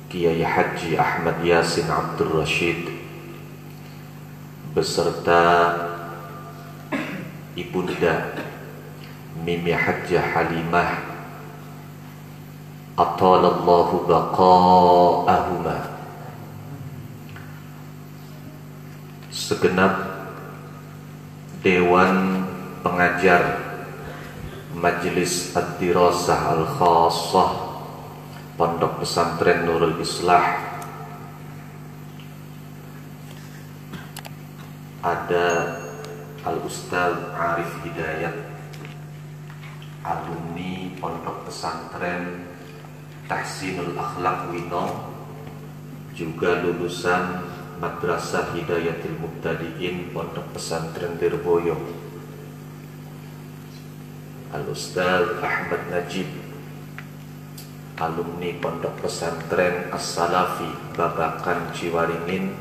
Kiai Haji Ahmad Yasin Abdul Rashid beserta Ibunda Mimi Hajjah Halimah Atalallahu baqa'ahuma, segenap Dewan Pengajar Majelis Ad-Dirasah Al-Khassah Pondok Pesantren Nurul Islah, ada Al-Ustaz Arif Hidayat, alumni Pondok Pesantren Tahsinul Akhlaq Wino, juga lulusan Madrasah Hidayatul Mubtadi'in Pondok Pesantren Lirboyo. Al-Ustaz Ahmad Najib, alumni Pondok Pesantren As-Salafi Babakan Ciwaringin,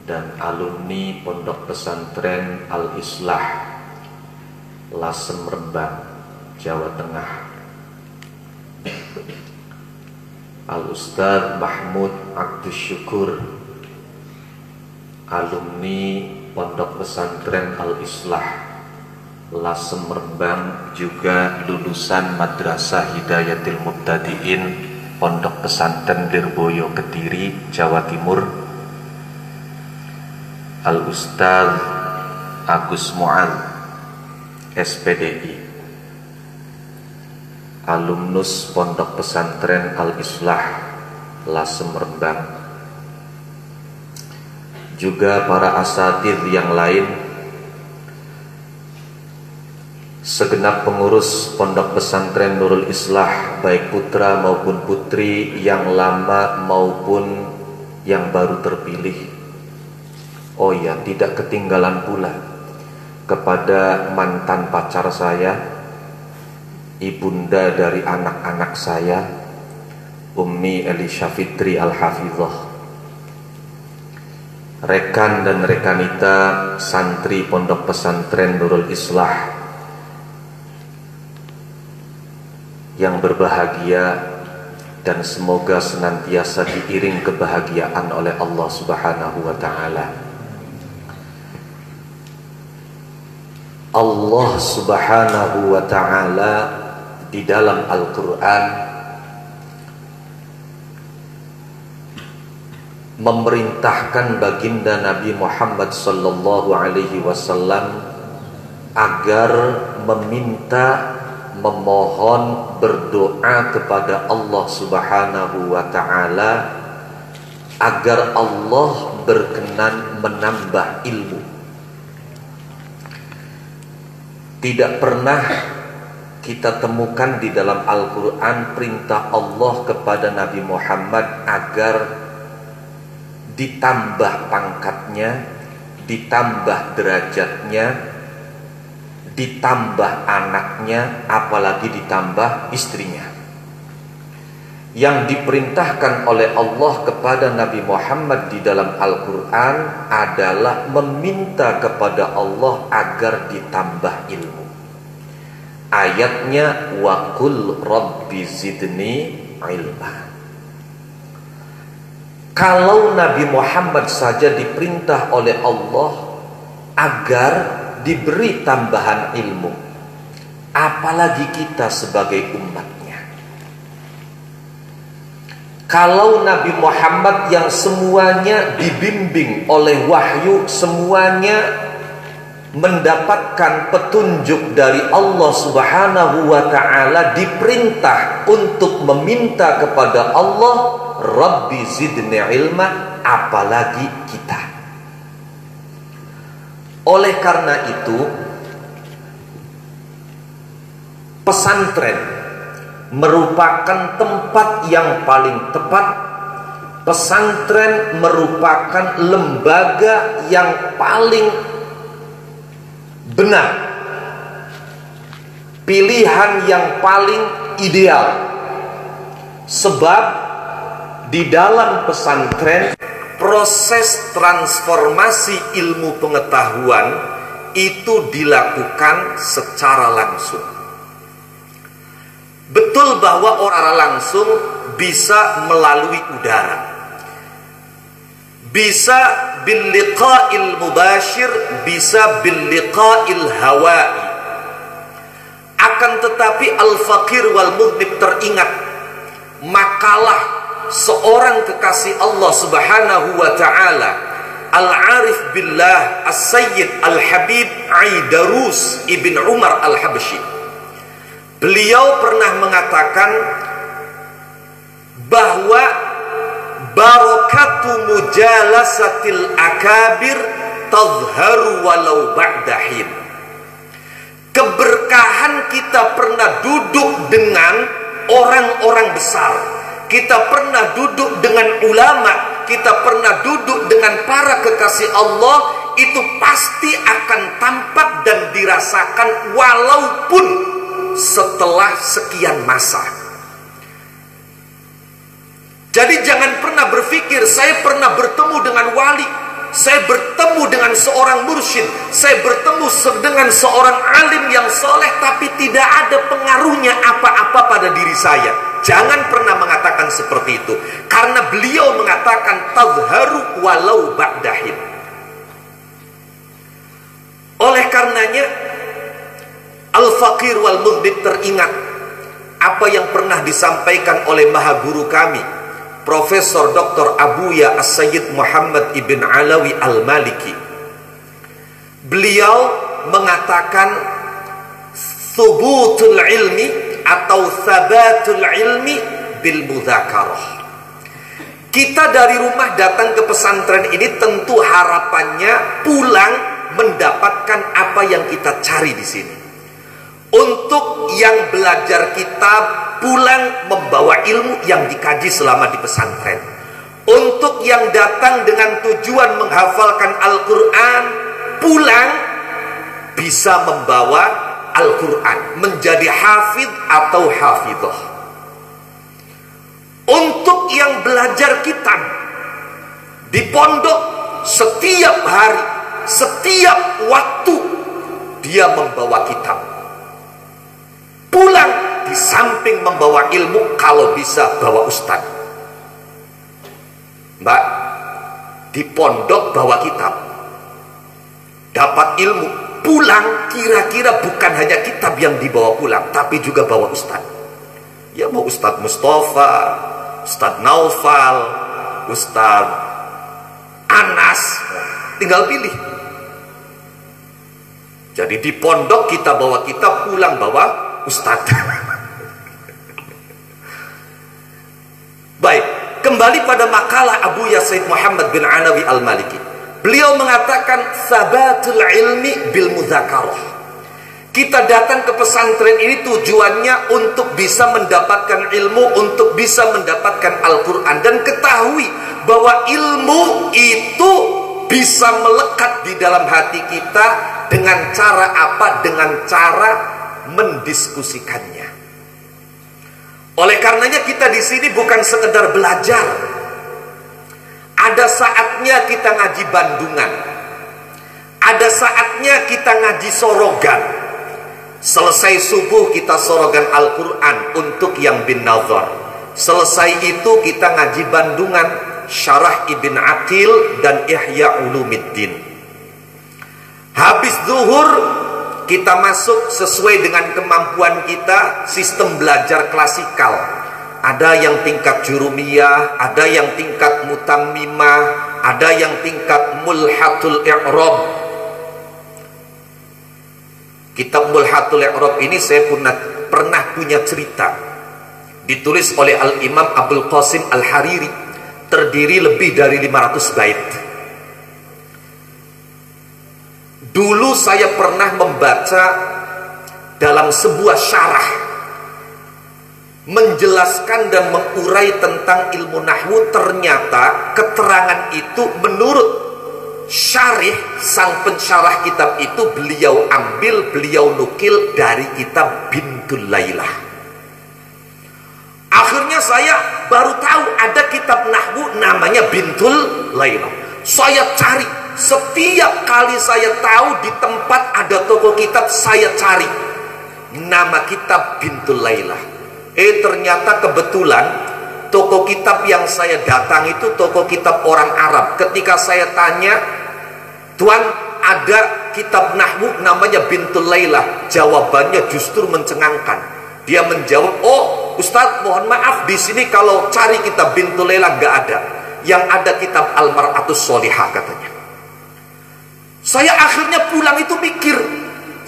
dan alumni Pondok Pesantren Al-Islah Lasem Rembang, Jawa Tengah. Al-Ustaz Mahmud Abdus Syukur, alumni Pondok Pesantren Al-Islah Lasem Rembang, juga lulusan Madrasah Hidayatul Mubtadi'in Pondok Pesantren Lirboyo Kediri, Jawa Timur. Al-Ustaz Agus Mu'al, SPDI, alumnus Pondok Pesantren Al-Islah Lasem Rembang. Juga para asatidz yang lain, segenap pengurus Pondok Pesantren Nurul Islah, baik putra maupun putri, yang lama maupun yang baru terpilih. Oh ya, tidak ketinggalan pula kepada mantan pacar saya, ibunda dari anak-anak saya, Ummi Elisha Fitri Al-Hafizah, rekan dan rekanita santri Pondok Pesantren Nurul Islah yang berbahagia, dan semoga senantiasa diiring kebahagiaan oleh Allah Subhanahu wa Ta'ala. Allah Subhanahu wa Ta'ala di dalam Al-Quran memerintahkan baginda Nabi Muhammad sallallahu alaihi wasallam agar meminta, memohon, berdoa kepada Allah Subhanahu wa Ta'ala agar Allah berkenan menambah ilmu. Tidak pernah kita temukan di dalam Al-Quran perintah Allah kepada Nabi Muhammad agar ditambah pangkatnya, ditambah derajatnya, ditambah anaknya, apalagi ditambah istrinya. Yang diperintahkan oleh Allah kepada Nabi Muhammad di dalam Al-Quran adalah meminta kepada Allah agar ditambah ilmu. Ayatnya, wa qul rabbi zidni ilma. Kalau Nabi Muhammad saja diperintah oleh Allah agar diberi tambahan ilmu, apalagi kita sebagai umatnya. Kalau Nabi Muhammad yang semuanya dibimbing oleh wahyu, semuanya mendapatkan petunjuk dari Allah Subhanahu wa Ta'ala, diperintah untuk meminta kepada Allah, Rabbi zidni ilma, apalagi kita. Oleh karena itu, pesantren merupakan tempat yang paling tepat. Pesantren merupakan lembaga yang paling benar, pilihan yang paling ideal. Sebab di dalam pesantren proses transformasi ilmu pengetahuan itu dilakukan secara langsung. Betul bahwa orang langsung bisa melalui udara, bisa bil liqa'il mubashir, bisa bil liqa'il hawai. Akan tetapi al-faqir wal mudhnib teringat makalah seorang kekasih Allah Subhanahu wa taala, Al-Arif Billah As-Sayyid Al-Habib Aidarus Ibn Umar Al-Habsyi. Beliau pernah mengatakan bahwa barakatu mujalasatil akabir tazharu walau ba'dahin. Keberkahan kita pernah duduk dengan orang-orang besar, kita pernah duduk dengan ulama, kita pernah duduk dengan para kekasih Allah, itu pasti akan tampak dan dirasakan walaupun setelah sekian masa. Jadi jangan pernah berpikir saya pernah bertemu dengan wali, saya bertemu dengan seorang mursyid, saya bertemu dengan seorang alim yang soleh, tapi tidak ada pengaruhnya apa-apa pada diri saya. Jangan pernah mengatakan seperti itu, karena beliau mengatakan tazharu walau ba'dahin. Oleh karenanya al-faqir wal mudhnib teringat apa yang pernah disampaikan oleh maha guru kami, Profesor Dr. Abuya As-Sayyid Muhammad Ibn Alawi Al-Maliki. Beliau mengatakan thubutul ilmi atau thabatul ilmi bil mudzakarah. Kita dari rumah datang ke pesantren ini tentu harapannya pulang mendapatkan apa yang kita cari di sini. Untuk yang belajar kitab, pulang membawa ilmu yang dikaji selama di pesantren. Untuk yang datang dengan tujuan menghafalkan Al-Quran, pulang bisa membawa Al-Quran, menjadi hafidh atau hafidhah. Untuk yang belajar kitab di pondok, setiap hari, setiap waktu dia membawa kitab. Pulang di samping membawa ilmu, kalau bisa bawa ustaz. Mbak, di pondok bawa kitab, dapat ilmu, pulang kira-kira bukan hanya kitab yang dibawa pulang, tapi juga bawa ustaz. Ya mau Ustaz Mustafa, Ustaz Naufal, Ustaz Anas, tinggal pilih. Jadi di pondok kita bawa kitab, pulang bawa ustaz. Baik, kembali pada makalah Abu Sayyid Muhammad bin Alawi Al-Maliki. Beliau mengatakan sabatul ilmi bil mudzakarah. Kita datang ke pesantren ini tujuannya untuk bisa mendapatkan ilmu, untuk bisa mendapatkan Al-Quran. Dan ketahui bahwa ilmu itu bisa melekat di dalam hati kita dengan cara apa? Dengan cara mendiskusikannya. Oleh karenanya kita di sini bukan sekedar belajar. Ada saatnya kita ngaji bandungan, ada saatnya kita ngaji sorogan. Selesai subuh kita sorogan Al-Quran untuk yang bin nazar. Selesai itu kita ngaji bandungan Syarah Ibn Aqil dan Ihya Ulumiddin. Habis zuhur kita masuk sesuai dengan kemampuan kita, sistem belajar klasikal. Ada yang tingkat jurumiyah, ada yang tingkat mutammimah, ada yang tingkat mulhatul i'rab. Kitab mulhatul i'rab ini saya pernah punya cerita. Ditulis oleh Al-Imam Abdul Qasim Al-Hariri, terdiri lebih dari 500 bait. Dulu saya pernah membaca dalam sebuah syarah menjelaskan dan mengurai tentang ilmu nahwu. Ternyata keterangan itu menurut syarih sang pensyarah kitab itu beliau ambil, beliau nukil dari kitab Bintul Lailah. Akhirnya saya baru tahu ada kitab nahwu namanya Bintul Lailah. Saya cari, setiap kali saya tahu di tempat ada toko kitab, saya cari nama kitab Bintul Lailah. Ternyata kebetulan toko kitab yang saya datang itu toko kitab orang Arab. Ketika saya tanya, Tuan, ada kitab nahwu namanya Bintul Lailah, jawabannya justru mencengangkan. Dia menjawab, oh Ustadz, mohon maaf, di sini kalau cari kitab Bintul Lailah nggak ada. Yang ada kitab Al-Mar'atus Sholihah katanya. Saya akhirnya pulang itu mikir,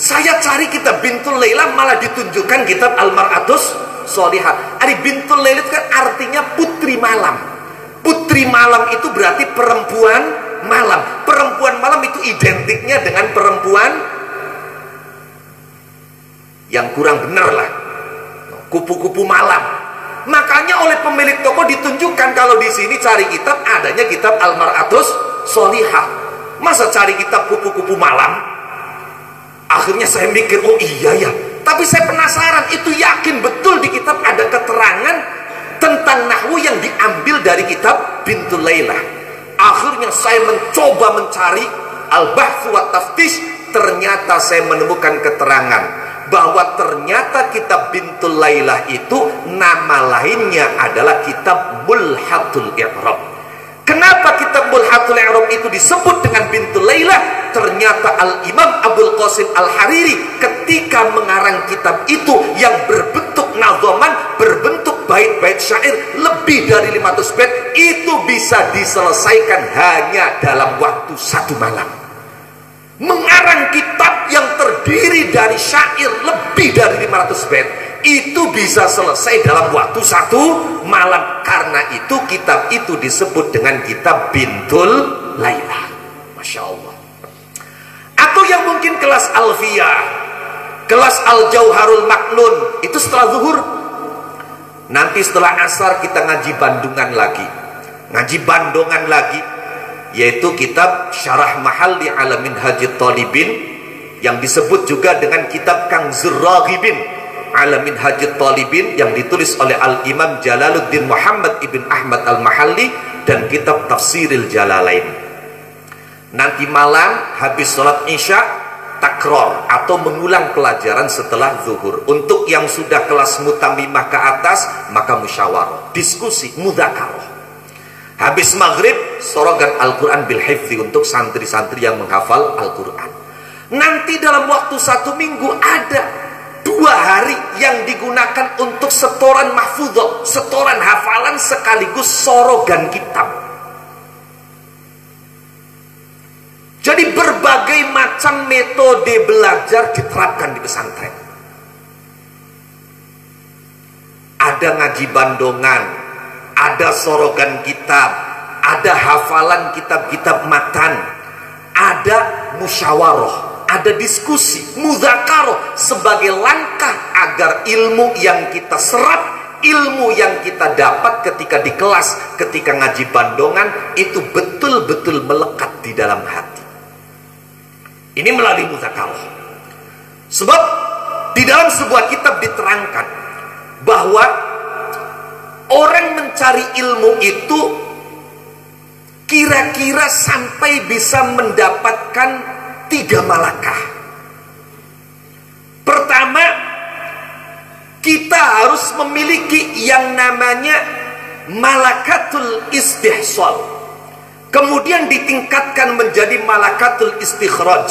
saya cari kitab Bintul Lailah malah ditunjukkan kitab Al-Mar'atus Sholihah. Bintul Lailah itu kan artinya putri malam. Putri malam itu berarti perempuan malam. Perempuan malam itu identiknya dengan perempuan yang kurang benar lah, kupu-kupu malam. Makanya oleh pemilik toko ditunjukkan kalau di sini cari kitab adanya kitab Al-Mar'atus Sholihah. Masa cari kitab kupu-kupu malam? Akhirnya saya mikir, oh iya ya. Tapi saya penasaran, itu yakin betul di kitab ada keterangan tentang nahwu yang diambil dari kitab Bintul Lailah. Akhirnya saya mencoba mencari al-bahts wa taftish. Ternyata saya menemukan keterangan bahwa ternyata kitab Bintul Lailah itu nama lainnya adalah kitab Mulhatul I'rab. Kenapa kitab Mulhatul I'rab itu disebut dengan Bintul Lailah? Ternyata Al-Imam Abul Qasim Al-Hariri ketika mengarang kitab itu yang berbentuk nadhaman, berbentuk bait-bait syair lebih dari 500 bait, itu bisa diselesaikan hanya dalam waktu 1 malam. Mengarang kitab yang terdiri dari syair lebih dari 500 bait itu bisa selesai dalam waktu 1 malam. Karena itu kitab itu disebut dengan kitab Bintul Lailah. Masya Allah. Atau yang mungkin kelas Alfiyah, kelas Al-Jauharul Maknun, itu setelah zuhur. Nanti setelah asar kita ngaji bandungan lagi. Ngaji bandungan lagi, yaitu kitab Syarah Mahalli ala Minhajit Talibin, yang disebut juga dengan kitab Kanzur Raghibin ala Minhajit Talibin, yang ditulis oleh Al-Imam Jalaluddin Muhammad ibn Ahmad Al-Mahalli, dan kitab Tafsiril Jalalain. Nanti malam habis sholat isya takror atau mengulang pelajaran setelah zuhur. Untuk yang sudah kelas mutamimah ke atas, maka musyawarah, diskusi, mudzakarah. Habis maghrib sorogan Al-Quran bil hifzi untuk santri-santri yang menghafal Al-Quran. Nanti dalam waktu 1 minggu ada 2 hari yang digunakan untuk setoran mahfudzoh, setoran hafalan sekaligus sorogan kitab. Jadi berbagai macam metode belajar diterapkan di pesantren. Ada ngaji bandongan, ada sorogan kitab, ada hafalan kitab-kitab matan, ada musyawarah, ada diskusi, mudzakarah sebagai langkah agar ilmu yang kita serap, ilmu yang kita dapat ketika di kelas, ketika ngaji bandongan itu betul-betul melekat di dalam hati. Ini melalui mudzakarah. Sebab di dalam sebuah kitab diterangkan bahwa orang mencari ilmu itu kira-kira sampai bisa mendapatkan 3 malakah. Pertama, kita harus memiliki yang namanya malakatul istihsal. Kemudian ditingkatkan menjadi malakatul istikhraj,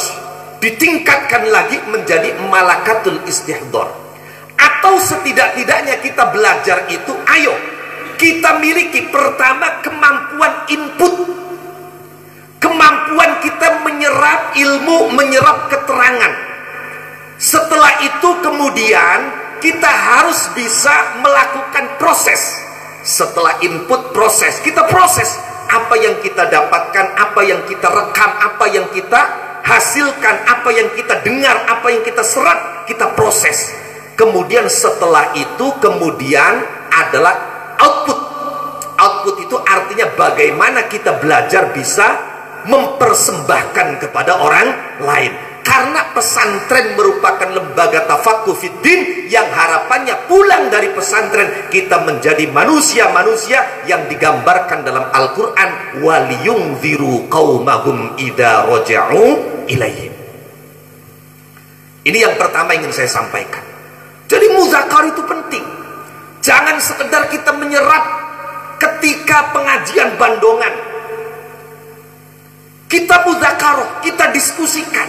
ditingkatkan lagi menjadi malakatul istihdar. Atau setidak-tidaknya kita belajar itu, ayo kita miliki pertama kemampuan input, kemampuan kita menyerap ilmu, menyerap keterangan. Setelah itu kemudian kita harus bisa melakukan proses. Setelah input, proses, kita proses apa yang kita dapatkan, apa yang kita rekam, apa yang kita hasilkan, apa yang kita dengar, apa yang kita serap, kita proses. Kemudian setelah itu kemudian adalah output. Output itu artinya bagaimana kita belajar bisa mempersembahkan kepada orang lain. Karena pesantren merupakan lembaga tafaqquh fiddin yang harapannya pulang dari pesantren kita menjadi manusia-manusia yang digambarkan dalam Al-Quran, waliyungziru qaumahum idza raja'u ilaihim. Ini yang pertama ingin saya sampaikan. Jadi muzakarah itu penting. Jangan sekedar kita menyerap ketika pengajian bandongan. Kita mudzakarah, kita diskusikan.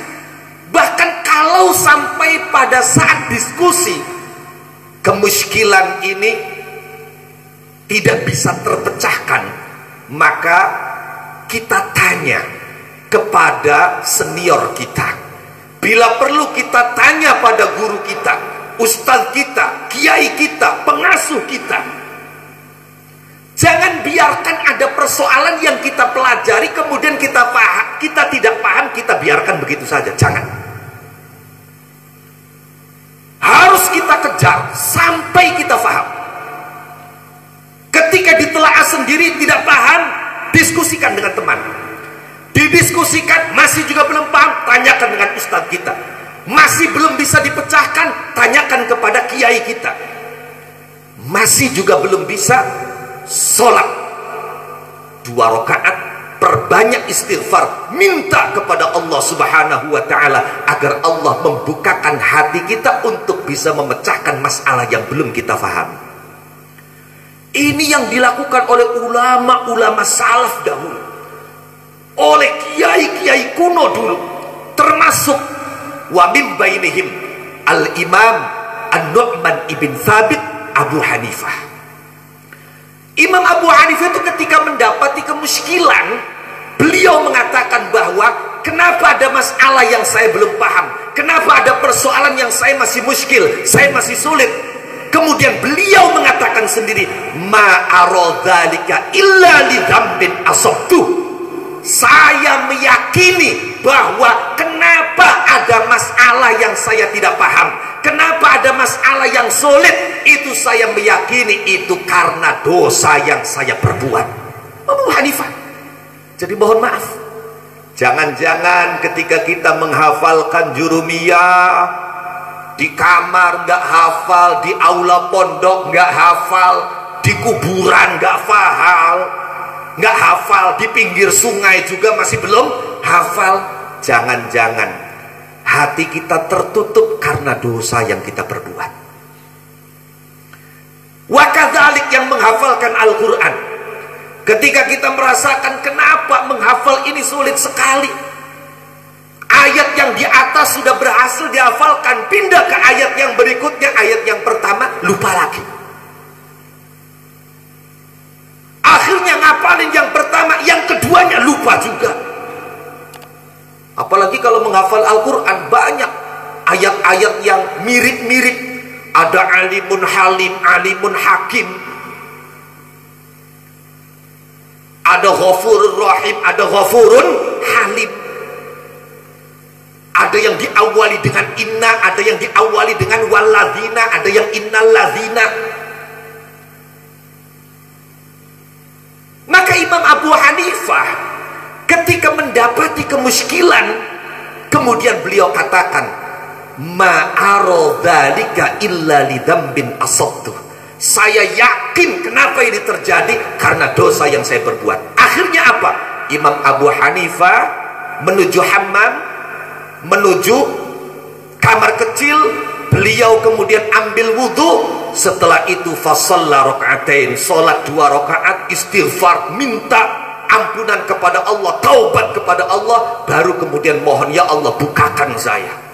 Bahkan kalau sampai pada saat diskusi kemuskilan ini tidak bisa terpecahkan, maka kita tanya kepada senior kita. Bila perlu kita tanya pada guru kita, ustadz kita, kiai kita, pengasuh kita. Jangan biarkan ada persoalan yang kita pelajari kemudian kita tidak paham, kita biarkan begitu saja. Jangan. Harus kita kejar sampai kita paham. Ketika ditelaah sendiri tidak paham, diskusikan dengan teman. Didiskusikan masih juga belum paham, tanyakan dengan ustadz kita. Masih belum bisa dipecahkan, tanyakan kepada kiai kita. Masih juga belum bisa, sholat 2 rakaat, perbanyak istighfar, minta kepada Allah Subhanahu wa ta'ala agar Allah membukakan hati kita untuk bisa memecahkan masalah yang belum kita faham. Ini yang dilakukan oleh ulama-ulama salaf dahulu, oleh kiai-kiai kuno dulu, termasuk wa min bainihim al-imam An-Nu'man ibn Thabit Abu Hanifah. Imam Abu Hanifah itu ketika mendapati kemuskilan, beliau mengatakan bahwa kenapa ada masalah yang saya belum paham, kenapa ada persoalan yang saya masih muskil, saya masih sulit. Kemudian beliau mengatakan sendiri, ma'arodzalika illa lidambin asabtuh. Saya meyakini bahwa kenapa ada masalah yang saya tidak paham, kenapa ada masalah yang sulit, itu saya meyakini itu karena dosa yang saya perbuat. Abu Hanifah. Jadi mohon maaf, jangan-jangan ketika kita menghafalkan jurumiyah, di kamar nggak hafal, di aula pondok nggak hafal, di kuburan nggak hafal, di pinggir sungai juga masih belum hafal. Jangan-jangan hati kita tertutup karena dosa yang kita perbuat. Wa kadzalik yang menghafalkan Al-Quran, ketika kita merasakan kenapa menghafal ini sulit sekali, ayat yang di atas sudah berhasil dihafalkan, pindah ke ayat yang berikutnya, ayat yang pertama lupa lagi. Akhirnya ngapalin yang pertama, yang keduanya lupa juga. Apalagi kalau menghafal Al-Quran, banyak ayat-ayat yang mirip-mirip. Ada alimun halim, alimun hakim, ada ghafurur rahim, ada ghafurun halim. Ada yang diawali dengan inna, ada yang diawali dengan walladzina, ada yang innalladzina. Maka Imam Abu Hanifah ketika mendapati kemuskilan, kemudian beliau katakan, ma'arodzalika illa lidambin asabtuh. Saya yakin kenapa ini terjadi karena dosa yang saya perbuat. Akhirnya apa? Imam Abu Hanifah menuju hammam, menuju kamar kecil, beliau kemudian ambil wudhu. Setelah itu fasalla rakaatain, salat 2 rakaat, istighfar, minta ampunan kepada Allah, taubat kepada Allah, baru kemudian mohon, ya Allah bukakan saya.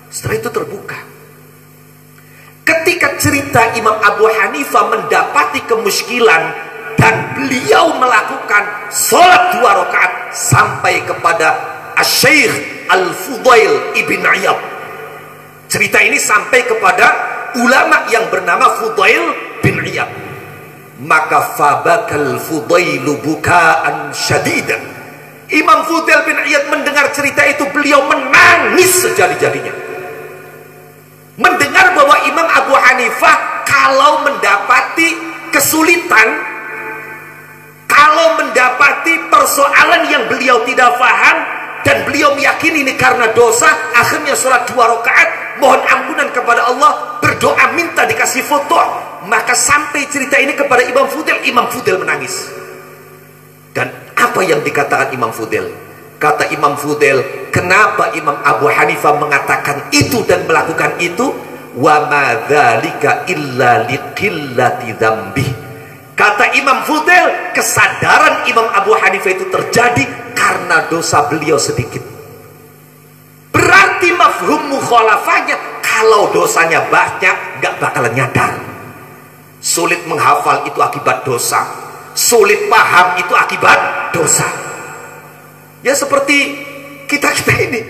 Setelah itu terbuka. Ketika cerita Imam Abu Hanifah mendapati kemuskilan dan beliau melakukan salat 2 rakaat sampai kepada Asy-Syaikh Al-Fudail ibn Iyad. Cerita ini sampai kepada ulama yang bernama Fudail bin Iyad. Maka fabakal Fudailu bukaan syadidan. Imam Fudail bin Iyad mendengar cerita itu, beliau menangis sejadi-jadinya. Mendengar bahwa Imam Abu Hanifah kalau mendapati kesulitan, kalau mendapati persoalan yang beliau tidak paham dan beliau meyakini ini karena dosa, akhirnya sholat 2 rakaat, mohon ampunan kepada Allah, berdoa minta dikasih foto. Maka sampai cerita ini kepada Imam Fudail, Imam Fudail menangis. Dan apa yang dikatakan Imam Fudail? Kata Imam Fudail, kenapa Imam Abu Hanifah mengatakan itu dan melakukan itu? wa ma dzalika illa liqillati dzambi. Kata Imam Fudail, kesadaran Imam Abu Hanifah itu terjadi karena dosa beliau sedikit. Berarti mafhum mukhalafahnya, kalau dosanya banyak gak bakalan nyadar. Sulit menghafal itu akibat dosa, sulit paham itu akibat dosa. Ya seperti kita ini.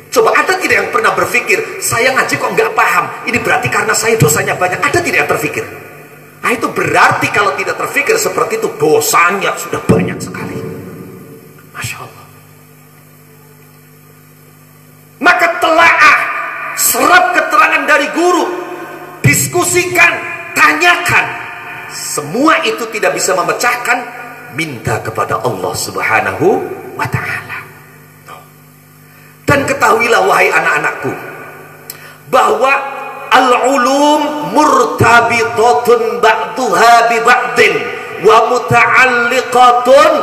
Coba ada tidak yang pernah berpikir, saya ngaji kok nggak paham, ini berarti karena saya dosanya banyak? Ada tidak yang terpikir? Nah itu berarti kalau tidak terpikir seperti itu, dosanya sudah banyak sekali. Masya Allah. Maka telaah, serap keterangan dari guru, diskusikan, tanyakan. Semua itu tidak bisa memecahkan, minta kepada Allah Subhanahu wa ta'ala. Dan ketahuilah wahai anak-anakku, bahwa al-ulum murtabitatun ba'duha bi ba'din wa muta'alliqatun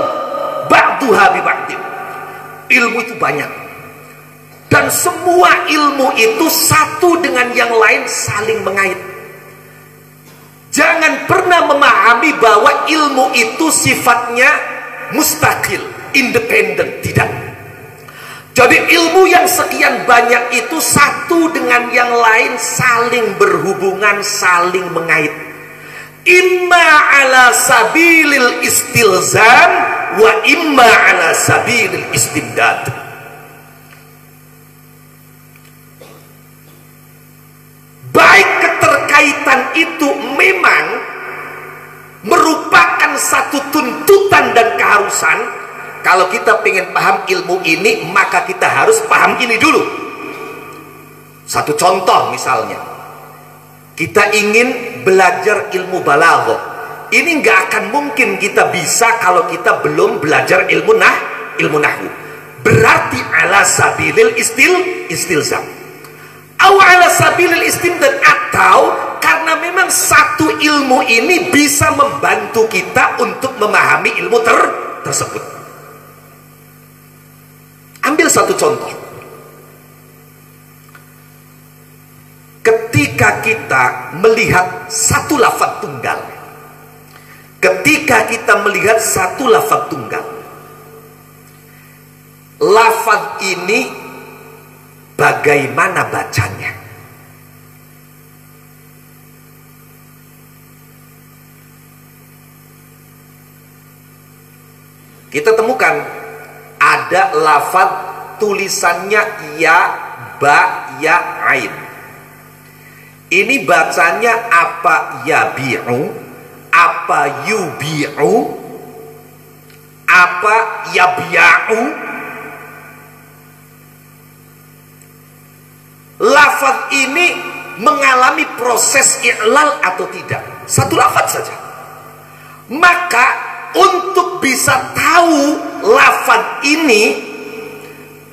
ba'duha bi ba'din. Ilmu itu banyak, dan semua ilmu itu satu dengan yang lain saling mengait. Jangan pernah memahami bahwa ilmu itu sifatnya mustaqil, independen. Tidak. Jadi ilmu yang sekian banyak itu satu dengan yang lain saling berhubungan, saling mengait. Imma ala sabilil istilzam wa imma ala sabilil istimdad. Baik keterkaitan itu memang merupakan satu tuntutan dan keharusan. Kalau kita ingin paham ilmu ini, maka kita harus paham ini dulu. Satu contoh misalnya, kita ingin belajar ilmu balaghah. Ini nggak akan mungkin kita bisa kalau kita belum belajar ilmu nahwu. Berarti ala sabilil istilzam. Aw ala sabilil istimdad, atau karena memang satu ilmu ini bisa membantu kita untuk memahami ilmu tersebut. Ambil satu contoh. Ketika kita melihat satu lafaz tunggal, ketika kita melihat satu lafaz tunggal, lafaz ini bagaimana bacanya? Kita temukan ada lafaz tulisannya ya, ba, ya, ain. Ini bacanya apa yabi'u, apa yubi'u, apa yabi'u. Lafaz ini mengalami proses i'lal atau tidak? Satu lafaz saja. Maka untuk bisa tahu lafaz ini,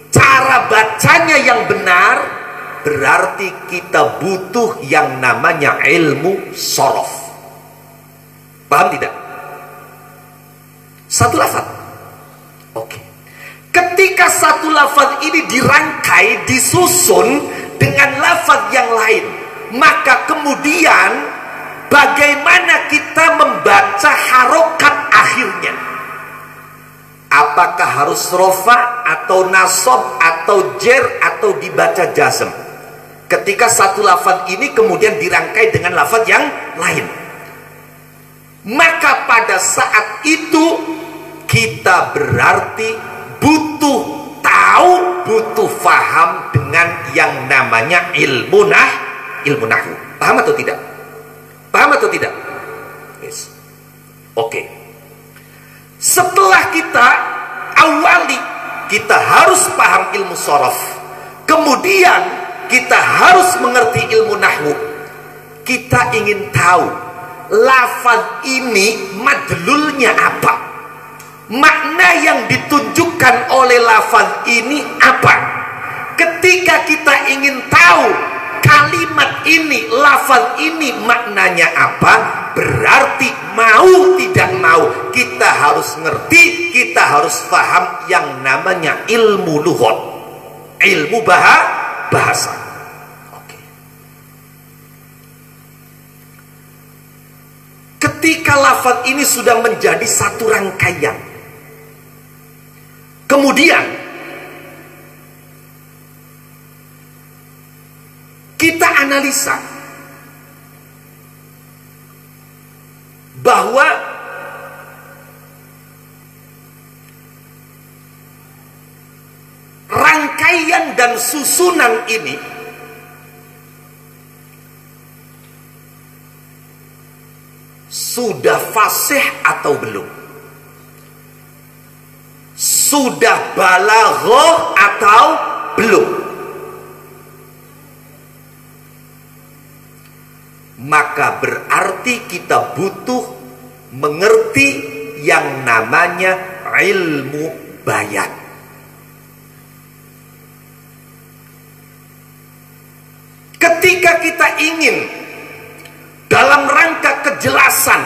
cara bacanya yang benar, berarti kita butuh yang namanya ilmu shorof. Paham tidak? Satu lafaz. Oke. Ketika satu lafaz ini dirangkai, disusun dengan lafaz yang lain, maka kemudian bagaimana kita membaca harokat akhirnya? Apakah harus rofa atau nasab atau jer atau dibaca jazm? Ketika satu lafaz ini kemudian dirangkai dengan lafaz yang lain, maka pada saat itu kita berarti butuh tahu, butuh faham dengan yang namanya ilmu nahwu. Paham atau tidak? Paham atau tidak? Yes. Oke. Setelah kita awali, kita harus paham ilmu shorof. Kemudian kita harus mengerti ilmu nahwu. Kita ingin tahu lafaz ini madlulnya apa? Makna yang ditunjukkan oleh lafaz ini apa? Ketika kita ingin tahu kalimat ini, lafaz ini maknanya apa, berarti mau tidak mau kita harus ngerti, kita harus paham yang namanya ilmu lughat, ilmu bahasa. Oke. ketika lafaz ini sudah menjadi satu rangkaian, kemudian kita analisa bahwa rangkaian dan susunan ini sudah fasih atau belum, sudah balaghah atau belum. Maka berarti kita butuh mengerti yang namanya ilmu bayan. Ketika kita ingin dalam rangka kejelasan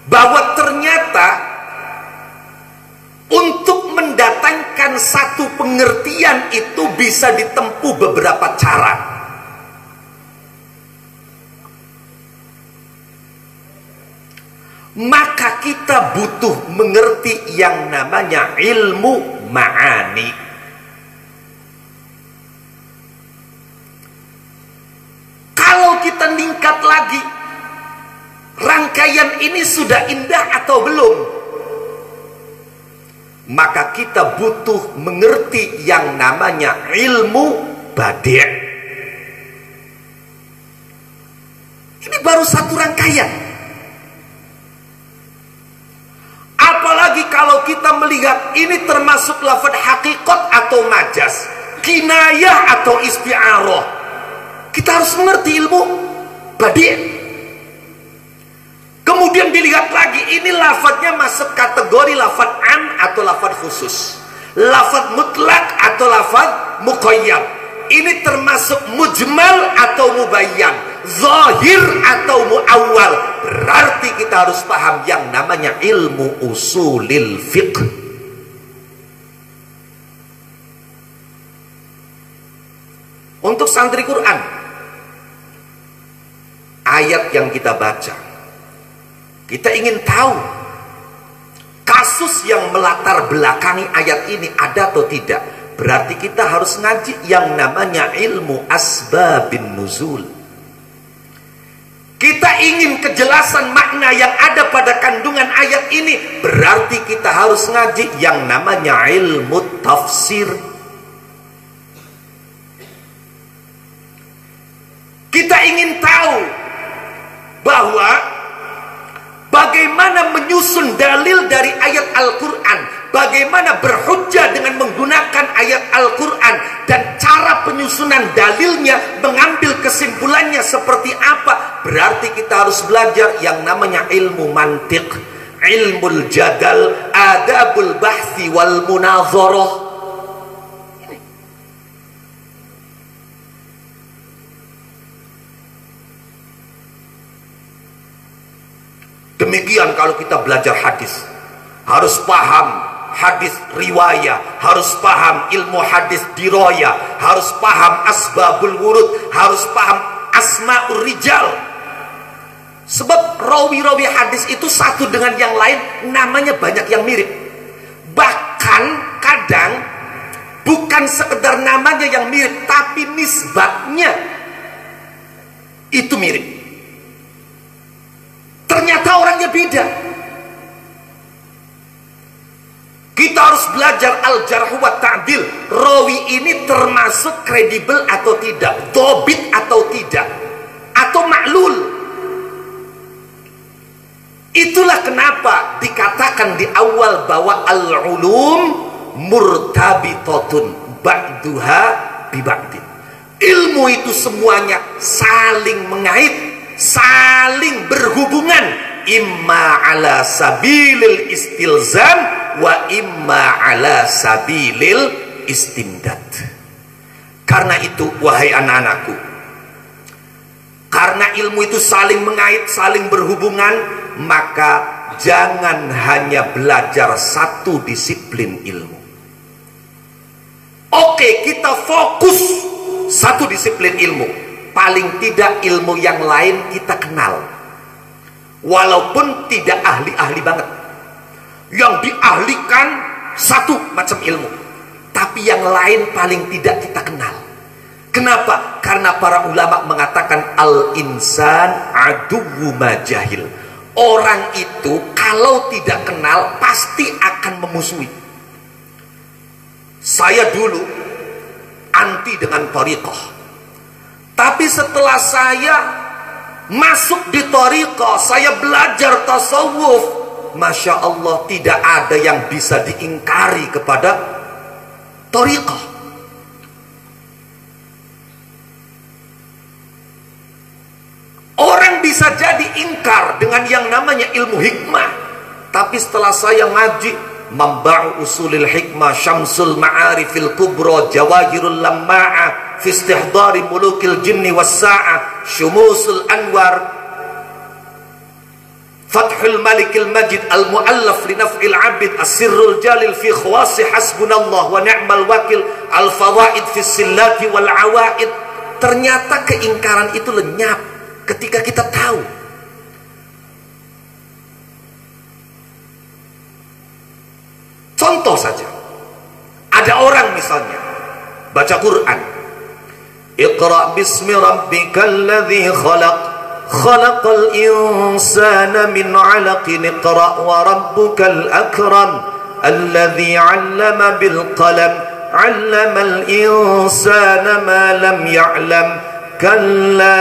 bahwa ternyata untuk mendatangkan satu pengertian itu bisa ditempuh beberapa cara. Maka kita butuh mengerti yang namanya ilmu ma'ani. Kalau kita meningkat lagi, rangkaian ini sudah indah atau belum? Maka kita butuh mengerti yang namanya ilmu badi'. Ini baru satu rangkaian. Apalagi kalau kita melihat ini termasuk lafaz hakikat atau majas, kinayah atau isti'arah. Kita harus mengerti ilmu badi'. Kemudian dilihat lagi, ini lafadznya masuk kategori lafaz am atau lafaz khusus, lafaz mutlak atau lafaz muqayyad. Ini termasuk mujmal atau mubayyan, zahir atau muawwal. Berarti kita harus paham yang namanya ilmu usulil fiqh. Untuk santri Quran, ayat yang kita baca, kita ingin tahu kasus yang melatar belakangi ayat ini ada atau tidak. Berarti kita harus ngaji yang namanya ilmu asbabin nuzul. Kita ingin kejelasan makna yang ada pada kandungan ayat ini, berarti kita harus ngaji yang namanya ilmu tafsir. Kita ingin tahu bahwa bagaimana menyusun dalil dari ayat Al-Quran, bagaimana berhujjah dengan menggunakan ayat Al-Quran, dan cara penyusunan dalilnya, mengambil kesimpulannya seperti apa. Berarti kita harus belajar yang namanya ilmu mantiq, ilmu jadal, adabul bahthi wal munazarah. Demikian kalau kita belajar hadis, harus paham hadis riwayah, harus paham ilmu hadis diroya, harus paham asbabul wurud, harus paham asma'ur rijal. Sebab rawi-rawi hadis itu satu dengan yang lain namanya banyak yang mirip. Bahkan kadang bukan sekedar namanya yang mirip, tapi nisbatnya itu mirip. Ternyata orangnya beda. Kita harus belajar al-jarh wa ta'dil. Rawi ini termasuk kredibel atau tidak, dhabit atau tidak, atau maklul. Itulah kenapa dikatakan di awal bahwa al-ulum murtabitatun ba'duha bi ba'din. Ilmu itu semuanya saling mengait, saling berhubungan, imma ala sabilil istilzam wa imma ala sabilil istimdad. Karena itu wahai anak-anakku, karena ilmu itu saling mengait, saling berhubungan, maka jangan hanya belajar satu disiplin ilmu. Oke, kita fokus satu disiplin ilmu, paling tidak ilmu yang lain kita kenal. walaupun tidak ahli-ahli banget. Yang diahlikan satu macam ilmu, tapi yang lain paling tidak kita kenal. Kenapa? Karena para ulama mengatakan al-insan aduwwu ma jahil. Orang itu kalau tidak kenal pasti akan memusuhi. Saya dulu anti dengan thariqah, tapi setelah saya masuk di thariqah, saya belajar tasawuf, Masya Allah, tidak ada yang bisa diingkari kepada thariqah. Orang bisa jadi ingkar dengan yang namanya ilmu hikmah, tapi setelah saya ngaji Mamba'u Usulil Hikmah, Syamsul Ma'arifil Kubra, Jawahirul Lamma'ah, Fi Istihdari Mulukil Jinni Wassa'ah, Syumusul Anwar, Fathul Malikil Majid, Al-Mu'allaf li Naf'il Abid, As-Sirrul Jalil fi Khawasi Hasbunallah wa Ni'mal Wakil, Al-Fawaid fi Sillati wal Awaid. Ternyata keingkaran itu lenyap ketika kita tahu. Contoh saja, ada orang misalnya baca Quran, Iqra bismi rabbikal ladzi khalaq, khalaqal insana min 'alaqin, iqra wa rabbukal akram, alladzi 'allama bil qalam, 'allamal insana ma lam ya'lam, kalla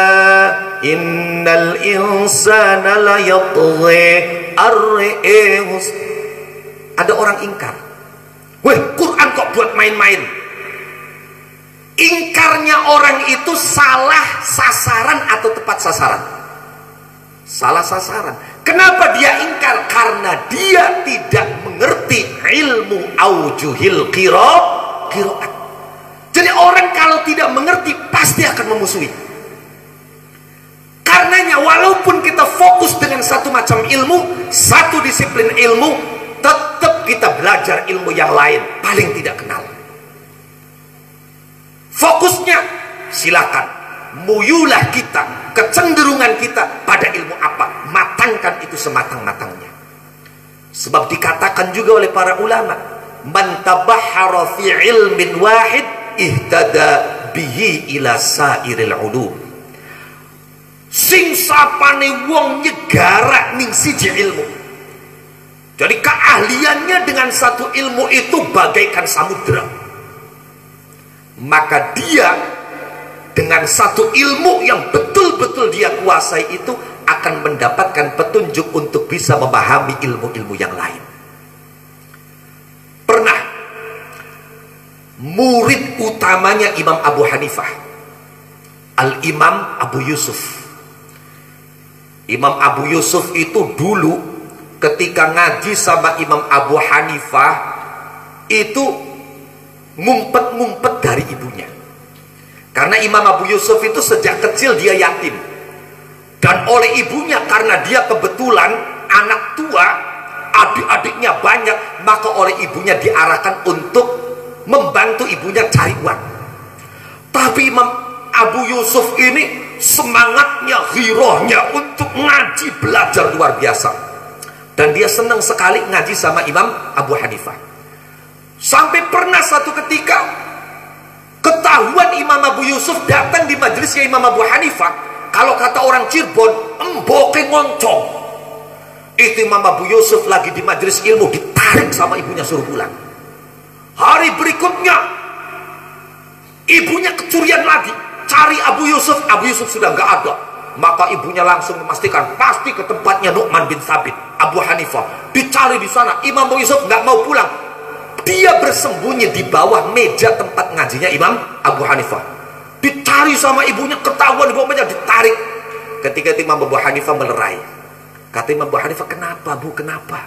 innal insana la yatghi ar-ri'us. Ada orang ingkar, weh, Quran kok buat main-main. Ingkarnya orang itu salah sasaran atau tepat sasaran? Salah sasaran. Kenapa dia ingkar? Karena dia tidak mengerti ilmu aujuhil qiraat. Jadi orang kalau tidak mengerti pasti akan memusuhi. Karenanya walaupun kita fokus dengan satu macam ilmu, satu disiplin ilmu, tetap kita belajar ilmu yang lain, paling tidak kenal. Fokusnya silakan, muyulah kita, kecenderungan kita pada ilmu apa, matangkan itu sematang-matangnya. Sebab dikatakan juga oleh para ulama, man tabahhara fi ilmin wahid ihtada bihi ila sairil ulum. Sing sapane wong nyegara ning siji ilmu, jadi keahliannya dengan satu ilmu itu bagaikan samudra, maka dia dengan satu ilmu yang betul-betul dia kuasai itu akan mendapatkan petunjuk untuk bisa memahami ilmu-ilmu yang lain. Pernah murid utamanya Imam Abu Hanifah, Al-Imam Abu Yusuf. Imam Abu Yusuf itu dulu ketika ngaji sama Imam Abu Hanifah itu ngumpet-ngumpet dari ibunya. Karena Imam Abu Yusuf itu sejak kecil dia yatim. Dan oleh ibunya, karena dia kebetulan anak tua, adik-adiknya banyak, maka oleh ibunya diarahkan untuk membantu ibunya cari uang. Tapi Imam Abu Yusuf ini semangatnya, ghirohnya untuk ngaji, belajar luar biasa. Dan dia senang sekali ngaji sama Imam Abu Hanifah. Sampai pernah satu ketika ketahuan Imam Abu Yusuf datang di majelisnya Imam Abu Hanifah. Kalau kata orang Cirebon, emboke ngoncong. Itu Imam Abu Yusuf lagi di majelis ilmu, ditarik sama ibunya suruh pulang. Hari berikutnya ibunya kecurian lagi, cari Abu Yusuf. Abu Yusuf sudah nggak ada. Maka ibunya langsung memastikan pasti ke tempatnya Nu'man bin Thabit, Abu Hanifah. Dicari di sana. Imam Abu Yusuf nggak mau pulang. Dia bersembunyi di bawah meja tempat ngajinya Imam Abu Hanifah. Dicari sama ibunya, ketahuan di bawah meja, ditarik. Ketika itu Imam Abu Hanifah melerai. Kata Imam Abu Hanifah, kenapa Bu, kenapa?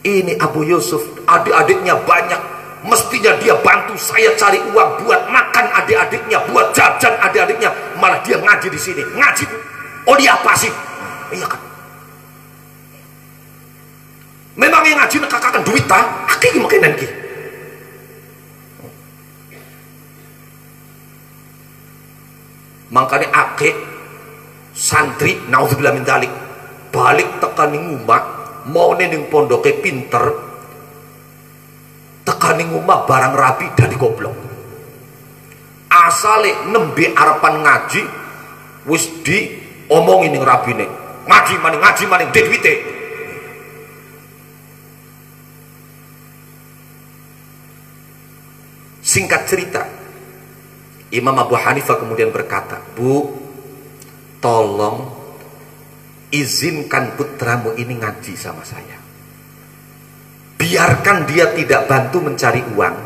Ini Abu Yusuf, adik-adiknya banyak, mestinya dia bantu saya cari uang buat makan adik-adiknya, buat jajan adik-adiknya, malah dia ngaji di sini. Ngaji, oh dia apa sih? Iya kan? Memang yang ngaji nekakakan duit ta, akeh makinan ki. Makanya akeh santri, naudzubillah min dzalik, balik tekani ngumah mau ning pondoke pinter, tekani ngumah barang rapi dari goblok. Asale nembe arepan ngaji wis diomongin ning rabine, ngaji maning duwite. Singkat cerita, Imam Abu Hanifah kemudian berkata, "Bu, tolong izinkan putramu ini ngaji sama saya. Biarkan dia tidak bantu mencari uang.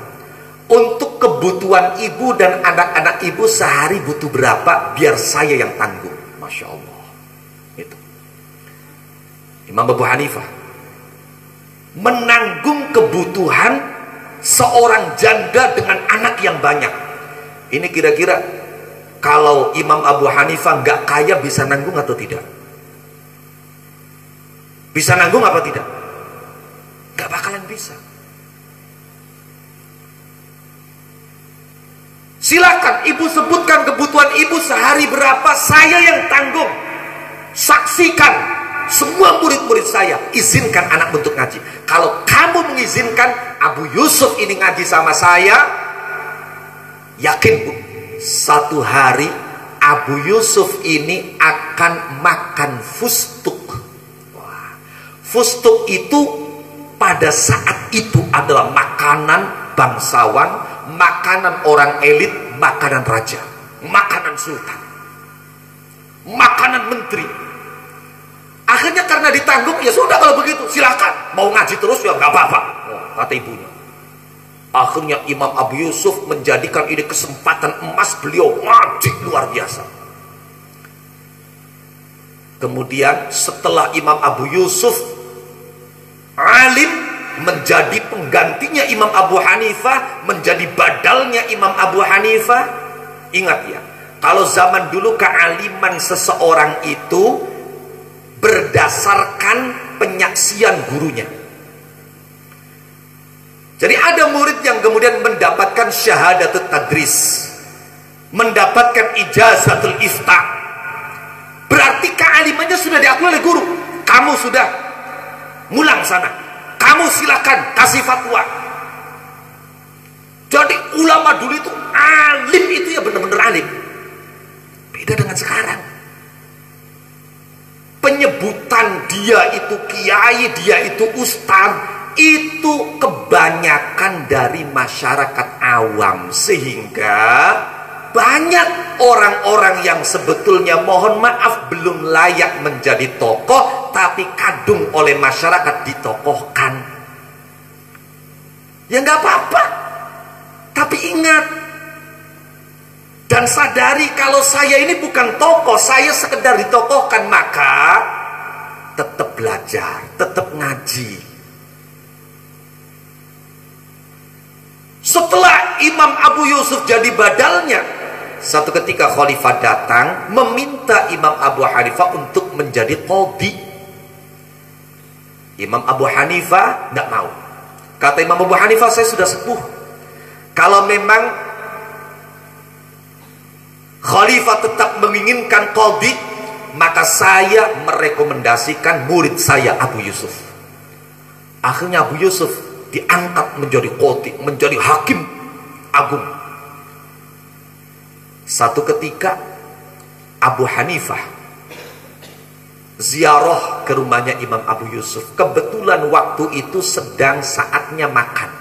Untuk kebutuhan ibu dan anak-anak ibu sehari butuh berapa, biar saya yang tanggung." Masya Allah. Itu Imam Abu Hanifah menanggung kebutuhan seorang janda dengan anak yang banyak. Ini kira-kira kalau Imam Abu Hanifah nggak kaya bisa nanggung atau tidak? Bisa nanggung apa tidak? Nggak bakalan bisa. Silakan ibu sebutkan kebutuhan ibu sehari berapa, saya yang tanggung. Saksikan semua murid-murid saya, izinkan anak untuk ngaji. Kalau kamu mengizinkan Abu Yusuf ini ngaji sama saya, yakin Bu, satu hari Abu Yusuf ini akan makan fustuk. Wah, fustuk itu pada saat itu adalah makanan bangsawan, makanan orang elit, makanan raja, makanan sultan, makanan menteri. Akhirnya karena ditanggung, ya sudah kalau begitu silakan, mau ngaji terus ya nggak apa-apa, kata ibunya. Akhirnya Imam Abu Yusuf menjadikan ini kesempatan emas, beliau ngaji luar biasa. Kemudian setelah Imam Abu Yusuf alim, menjadi penggantinya Imam Abu Hanifah, menjadi badalnya Imam Abu Hanifah. Ingat ya, kalau zaman dulu kealiman seseorang itu berdasarkan penyaksian gurunya. Jadi ada murid yang kemudian mendapatkan syahadatul tadris, mendapatkan ijazatul ifta, berarti kealimannya sudah diakui oleh guru. Kamu sudah mulang sana, kamu silakan kasih fatwa. Jadi ulama dulu itu alim, itu ya benar-benar alim. Beda dengan sekarang. Penyebutan dia itu kiai, dia itu ustaz, itu kebanyakan dari masyarakat awam, sehingga banyak orang-orang yang sebetulnya mohon maaf belum layak menjadi tokoh, tapi kadung oleh masyarakat ditokohkan. Ya nggak apa-apa, tapi ingat dan sadari kalau saya ini bukan tokoh, saya sekedar ditokohkan, maka tetap belajar, tetap ngaji. Setelah Imam Abu Yusuf jadi badalnya, satu ketika khalifah datang meminta Imam Abu Hanifah untuk menjadi qadhi. Imam Abu Hanifah tidak mau. Kata Imam Abu Hanifah, saya sudah sepuh. Kalau memang khalifah tetap menginginkan qadhi, maka saya merekomendasikan murid saya Abu Yusuf. Akhirnya Abu Yusuf diangkat menjadi qadhi, menjadi hakim agung. Satu ketika Abu Hanifah ziarah ke rumahnya Imam Abu Yusuf. Kebetulan waktu itu sedang saatnya makan.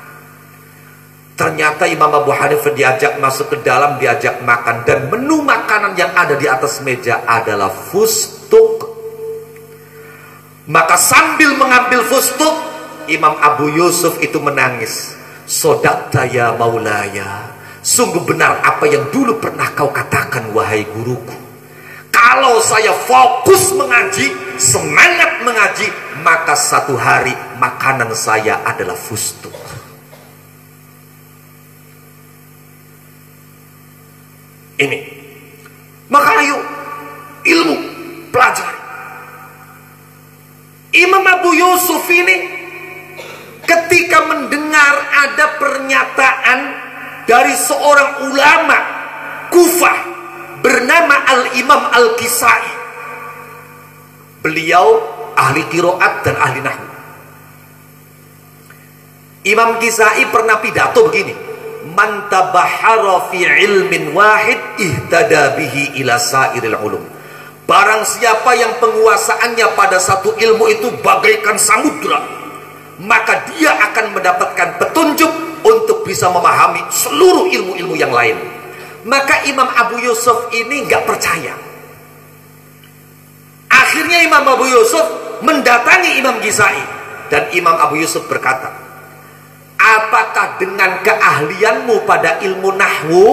Ternyata Imam Abu Hanifah diajak masuk ke dalam, diajak makan, dan menu makanan yang ada di atas meja adalah fustuk. Maka sambil mengambil fustuk, Imam Abu Yusuf itu menangis. Sodaqta ya maulaya, sungguh benar apa yang dulu pernah kau katakan wahai guruku. Kalau saya fokus mengaji, semangat mengaji, maka satu hari makanan saya adalah fustuk. Ini, maka ayo ilmu pelajari. Imam Abu Yusuf ini ketika mendengar ada pernyataan dari seorang ulama Kufah bernama Al-Imam Al-Kisai, beliau ahli qiraat dan ahli nahwu. Imam Kisai pernah pidato begini, man tabahhara fi ilmin wahid ihtada bihi ila sairil ulum. Barang siapa yang penguasaannya pada satu ilmu itu bagaikan samudra, maka dia akan mendapatkan petunjuk untuk bisa memahami seluruh ilmu-ilmu yang lain. Maka Imam Abu Yusuf ini nggak percaya. Akhirnya Imam Abu Yusuf mendatangi Imam Kisai, dan Imam Abu Yusuf berkata, apakah dengan keahlianmu pada ilmu nahwu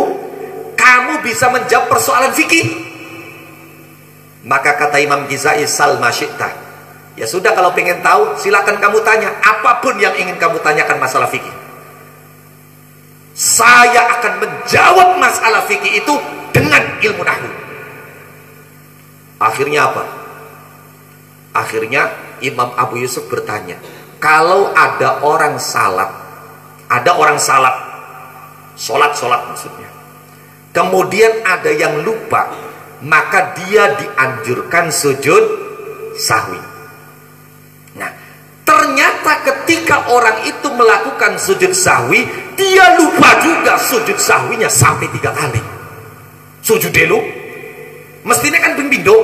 kamu bisa menjawab persoalan fikih? Maka kata Imam Kisai, sal ma syi'ta. Ya sudah, kalau pengen tahu silakan kamu tanya apapun yang ingin kamu tanyakan masalah fikih. Saya akan menjawab masalah fikih itu dengan ilmu nahwu. Akhirnya apa? Akhirnya Imam Abu Yusuf bertanya, kalau ada orang salat, sholat maksudnya, kemudian ada yang lupa, maka dia dianjurkan sujud sahwi. Nah, ternyata ketika orang itu melakukan sujud sahwi, dia lupa juga sujud sahwinya sampai 3 kali. Sujud dulu, mestinya kan pimpindo,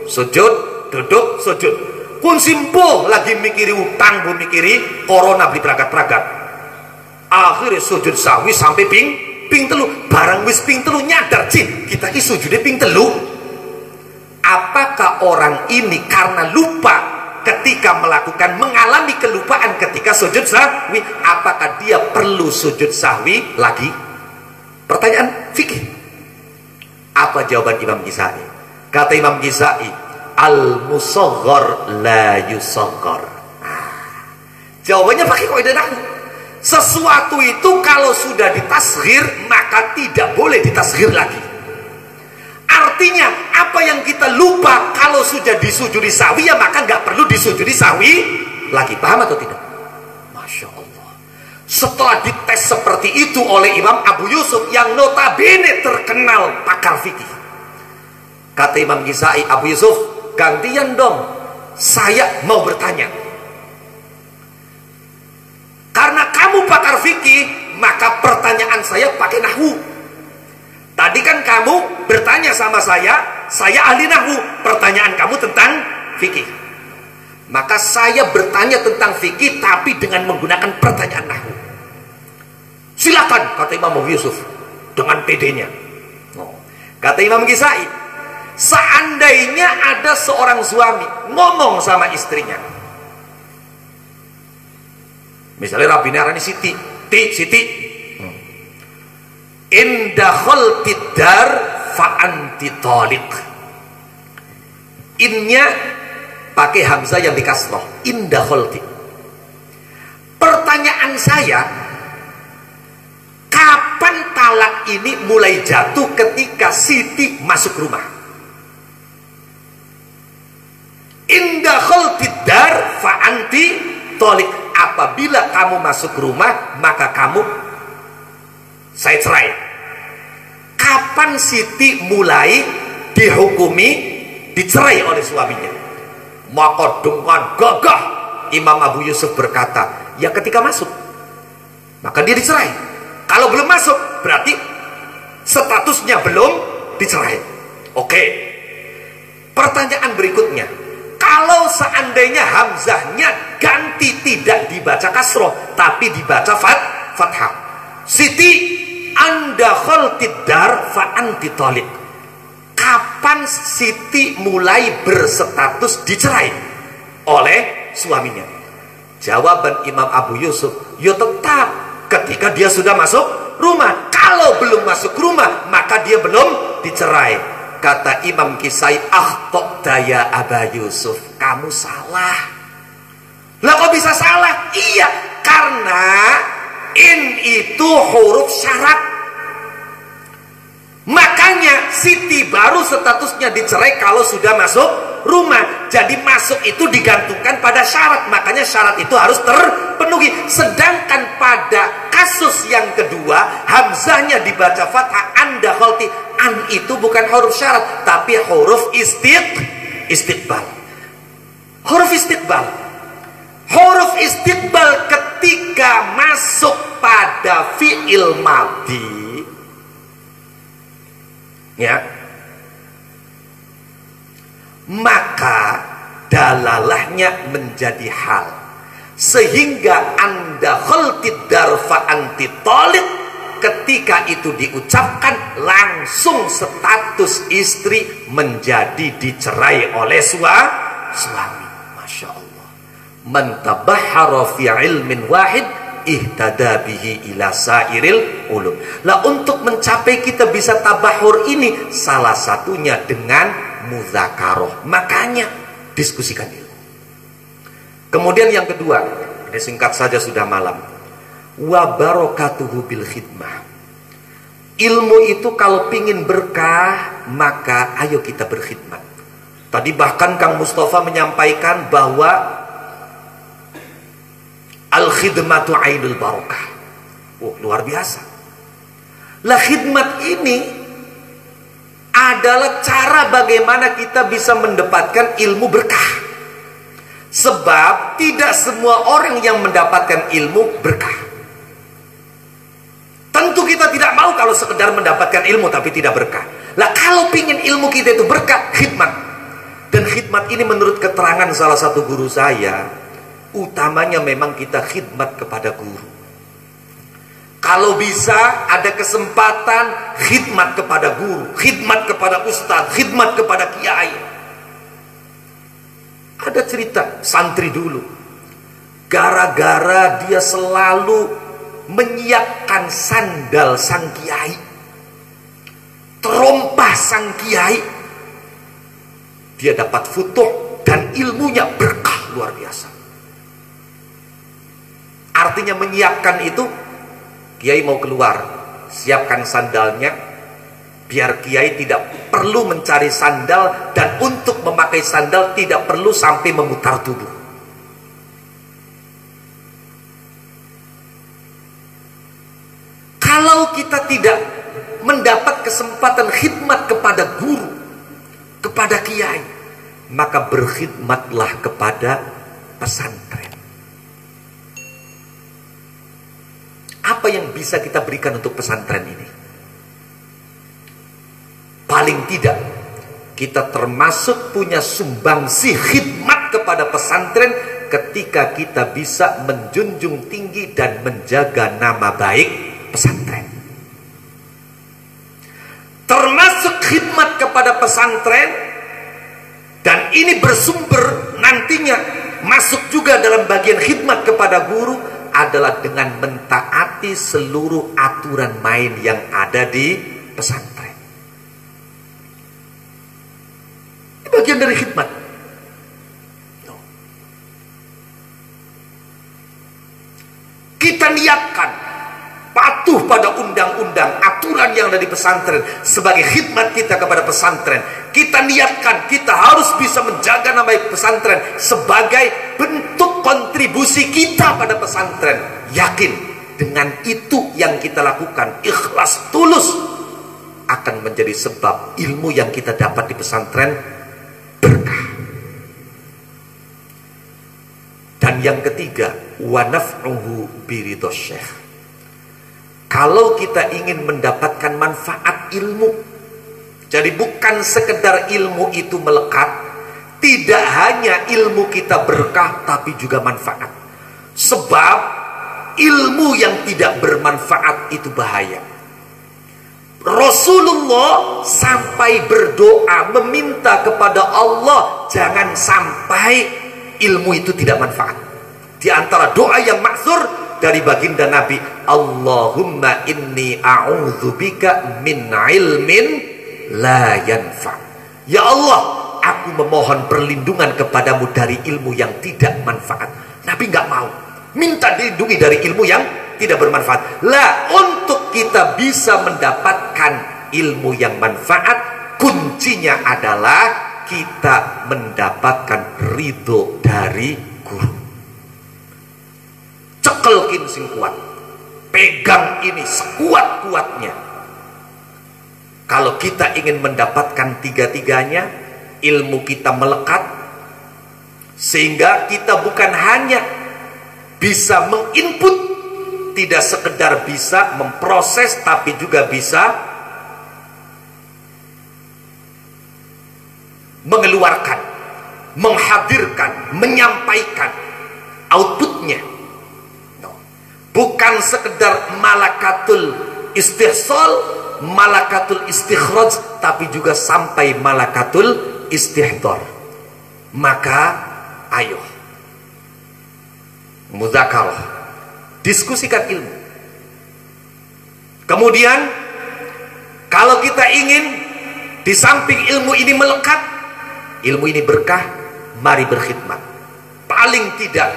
sujud, duduk, sujud. Kun simpo lagi mikiri utang, bu mikiri corona beli peragat-peragat. Akhirnya sujud sahwi sampai ping telu. Barang wis ping telu nyadar, cin, kita ki sujudnya ping telu. Apakah orang ini karena lupa ketika mengalami kelupaan ketika sujud sahwi, apakah dia perlu sujud sahwi lagi? Pertanyaan fikih. Apa jawaban Imam Kisai? Kata Imam Kisai, al-musaghar la yusaghar. Jawabannya pakai kaidah nahwu. Sesuatu itu kalau sudah ditasghir maka tidak boleh ditasghir lagi. Artinya apa yang kita lupa kalau sudah disujudi sahwi, ya maka nggak perlu disujudi sahwi lagi. Paham atau tidak? Masya Allah. Setelah dites seperti itu oleh Imam Abu Yusuf yang notabene terkenal pakar fikih, kata Imam Kisai, Abu Yusuf, gantian dong, saya mau bertanya. Karena kamu pakar fikih, maka pertanyaan saya pakai nahwu. Tadi kan kamu bertanya sama saya ahli nahwu, pertanyaan kamu tentang fikih. Maka saya bertanya tentang fikih tapi dengan menggunakan pertanyaan nahwu. Silakan, kata Imam Abu Yusuf dengan pedenya. Kata Imam Kisai, seandainya ada seorang suami ngomong sama istrinya, misalnya Rabbi Narani Siti, indakhol tidar fa'anti toliq. Innya pakai hamzah yang dikasroh, indakhol tid. Pertanyaan saya, kapan talak ini mulai jatuh ketika Siti masuk rumah? Indakhol tidar fa'anti toliq. Apabila kamu masuk rumah, maka kamu saya cerai. Kapan Siti mulai dihukumi dicerai oleh suaminya? Maka dengan gagah Imam Abu Yusuf berkata, ya ketika masuk, maka dia dicerai. Kalau belum masuk, berarti statusnya belum dicerai. Oke. Pertanyaan berikutnya, kalau seandainya hamzahnya ganti, tidak dibaca kasroh tapi dibaca fathah, Siti andakhol tidar fa anti toliq. Kapan Siti mulai berstatus dicerai oleh suaminya? Jawaban Imam Abu Yusuf, ya tetap ketika dia sudah masuk rumah. Kalau belum masuk rumah, maka dia belum dicerai. Kata Imam Kisai, tok daya Aba Yusuf, kamu salah. Lah kok bisa salah? Iya, karena in itu huruf syarat. Makanya Siti baru statusnya dicerai kalau sudah masuk rumah. Jadi masuk itu digantungkan pada syarat. Makanya syarat itu harus terpenuhi. Sedangkan pada kasus yang kedua, hamzahnya dibaca fathah, anda kholti. An itu bukan huruf syarat, tapi huruf istiqbal. Huruf istiqbal. Huruf istiqbal ketika masuk pada fi'il madhi, ya, maka dalalahnya menjadi hal, sehingga anda khaltid darfa anti talid, ketika itu diucapkan langsung status istri menjadi dicerai oleh suami. Masya Allah. Man tabahhara fi ilmin wahid ihtada bihi ila sairil ulum. Lah, untuk mencapai kita bisa tabahur ini salah satunya dengan mudzakarah. Makanya diskusikan ilmu. Kemudian yang kedua, ini singkat saja sudah malam. Wa barakatuhu bil khidmah. Ilmu itu kalau pingin berkah, maka ayo kita berkhidmat. Tadi bahkan Kang Mustafa menyampaikan bahwa al-khidmatu ainul barakah. Luar biasa. Lah, khidmat ini adalah cara bagaimana kita bisa mendapatkan ilmu berkah. Sebab tidak semua orang yang mendapatkan ilmu berkah. Tentu kita tidak mau kalau sekedar mendapatkan ilmu tapi tidak berkah. Lah, kalau pingin ilmu kita itu berkah, khidmat. Dan khidmat ini menurut keterangan salah satu guru saya, utamanya memang kita khidmat kepada guru. Kalau bisa ada kesempatan, khidmat kepada guru, khidmat kepada ustadz, khidmat kepada kiai. Ada cerita santri dulu, gara-gara dia selalu menyiapkan sandal sang kiai, terompah sang kiai, dia dapat futuh dan ilmunya berkah luar biasa. Artinya menyiapkan itu, kiai mau keluar, siapkan sandalnya, biar kiai tidak perlu mencari sandal, dan untuk memakai sandal tidak perlu sampai memutar tubuh. Kalau kita tidak mendapat kesempatan khidmat kepada guru, kepada kiai, maka berkhidmatlah kepada pesantren. Apa yang bisa kita berikan untuk pesantren ini? Paling tidak kita termasuk punya sumbangsi khidmat kepada pesantren ketika kita bisa menjunjung tinggi dan menjaga nama baik pesantren. Termasuk khidmat kepada pesantren, dan ini bersumber nantinya masuk juga dalam bagian khidmat kepada guru, adalah dengan mentaati seluruh aturan main yang ada di pesantren. Ini bagian dari khidmat. Kita niatkan patuh pada undang-undang, aturan yang ada di pesantren sebagai khidmat kita kepada pesantren. Kita niatkan kita harus bisa menjaga nama baik pesantren sebagai bentuk kontribusi kita pada pesantren. Yakin dengan itu yang kita lakukan, ikhlas tulus, akan menjadi sebab ilmu yang kita dapat di pesantren berkah. Dan yang ketiga, wa naf'uhu biridhos syekh. Kalau kita ingin mendapatkan manfaat ilmu, jadi bukan sekedar ilmu itu melekat, tidak hanya ilmu kita berkah, tapi juga manfaat. Sebab ilmu yang tidak bermanfaat itu bahaya. Rasulullah sampai berdoa meminta kepada Allah jangan sampai ilmu itu tidak manfaat. Di antara doa yang maksur dari baginda Nabi, Allahumma inni a'udzubika min ilmin la yanfa. Ya Allah, aku memohon perlindungan kepadamu dari ilmu yang tidak manfaat. Nabi nggak mau, minta dilindungi dari ilmu yang tidak bermanfaat. Lah, untuk kita bisa mendapatkan ilmu yang manfaat, kuncinya adalah kita mendapatkan ridho dari guru. Cekelkin sing kuat, pegang ini sekuat-kuatnya. Kalau kita ingin mendapatkan tiga-tiganya, ilmu kita melekat, Sehingga kita bukan hanya bisa menginput, tidak sekedar bisa memproses, tapi juga bisa mengeluarkan, menghadirkan, menyampaikan outputnya. Bukan sekedar malakatul istihsal, malakatul istikhraj, tapi juga sampai malakatul istihdar. Maka ayo mudzakarah, diskusikan ilmu. Kemudian kalau kita ingin di samping ilmu ini melekat, ilmu ini berkah, mari berkhidmat. Paling tidak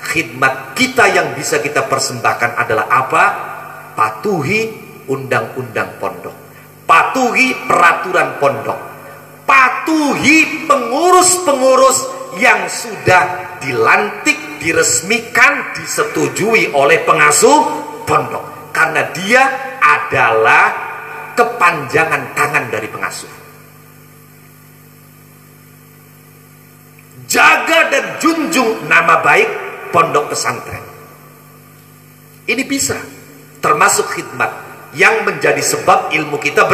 khidmat kita yang bisa kita persembahkan adalah apa? Patuhi undang-undang pondok, patuhi peraturan pondok, patuhi pengurus-pengurus yang sudah dilantik, diresmikan, disetujui oleh pengasuh pondok, karena dia adalah kepanjangan tangan dari pengasuh. Jaga dan junjung nama baik pondok pesantren. Ini bisa termasuk khidmat yang menjadi sebab ilmu kita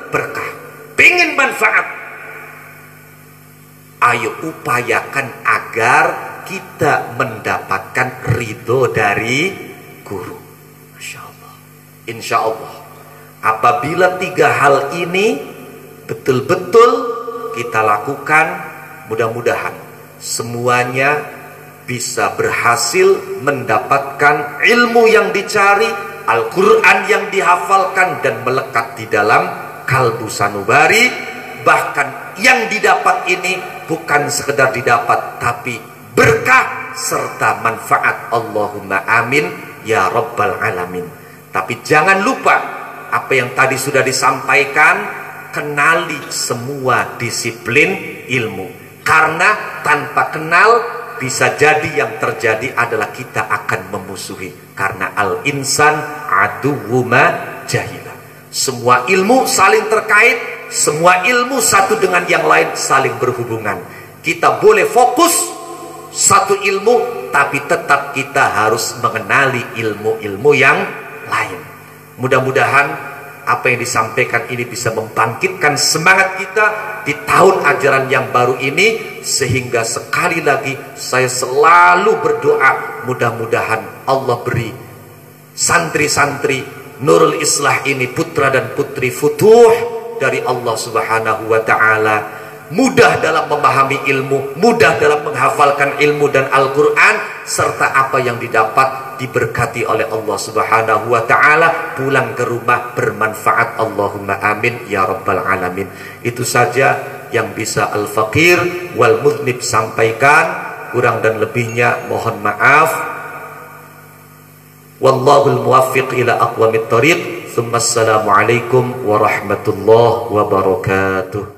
berkah. Pengen manfaat, ayo upayakan agar kita mendapatkan ridho dari guru. Masya Allah. Insya Allah, apabila 3 hal ini betul-betul kita lakukan, mudah-mudahan semuanya bisa berhasil mendapatkan ilmu yang dicari, Al-Quran yang dihafalkan dan melekat di dalam kalbu sanubari. Bahkan yang didapat ini bukan sekedar didapat, tapi berkah serta manfaat. Allahumma amin ya rabbal alamin. Tapi jangan lupa apa yang tadi sudah disampaikan, kenali semua disiplin ilmu. Karena tanpa kenal, bisa jadi yang terjadi adalah kita akan memusuhi. Karena al-insan aduwwuma jahila. Semua ilmu saling terkait, semua ilmu satu dengan yang lain saling berhubungan. Kita boleh fokus satu ilmu, tapi tetap kita harus mengenali ilmu-ilmu yang lain. Mudah-mudahan apa yang disampaikan ini bisa membangkitkan semangat kita di tahun ajaran yang baru ini, sehingga sekali lagi saya selalu berdoa, mudah-mudahan Allah beri santri-santri Nurul Islah ini, putra dan putri futuh dari Allah Subhanahu wa ta'ala, mudah dalam memahami ilmu, mudah dalam menghafalkan ilmu dan Al-Quran, serta apa yang didapat diberkati oleh Allah Subhanahu wa ta'ala, pulang ke rumah bermanfaat. Allahumma amin ya rabbal alamin. Itu saja yang bisa Al-Faqir wal Mudnib sampaikan, kurang dan lebihnya mohon maaf. Wallahul muwaffiq ila aqwamit thariq. Assalamualaikum warahmatullahi wabarakatuh.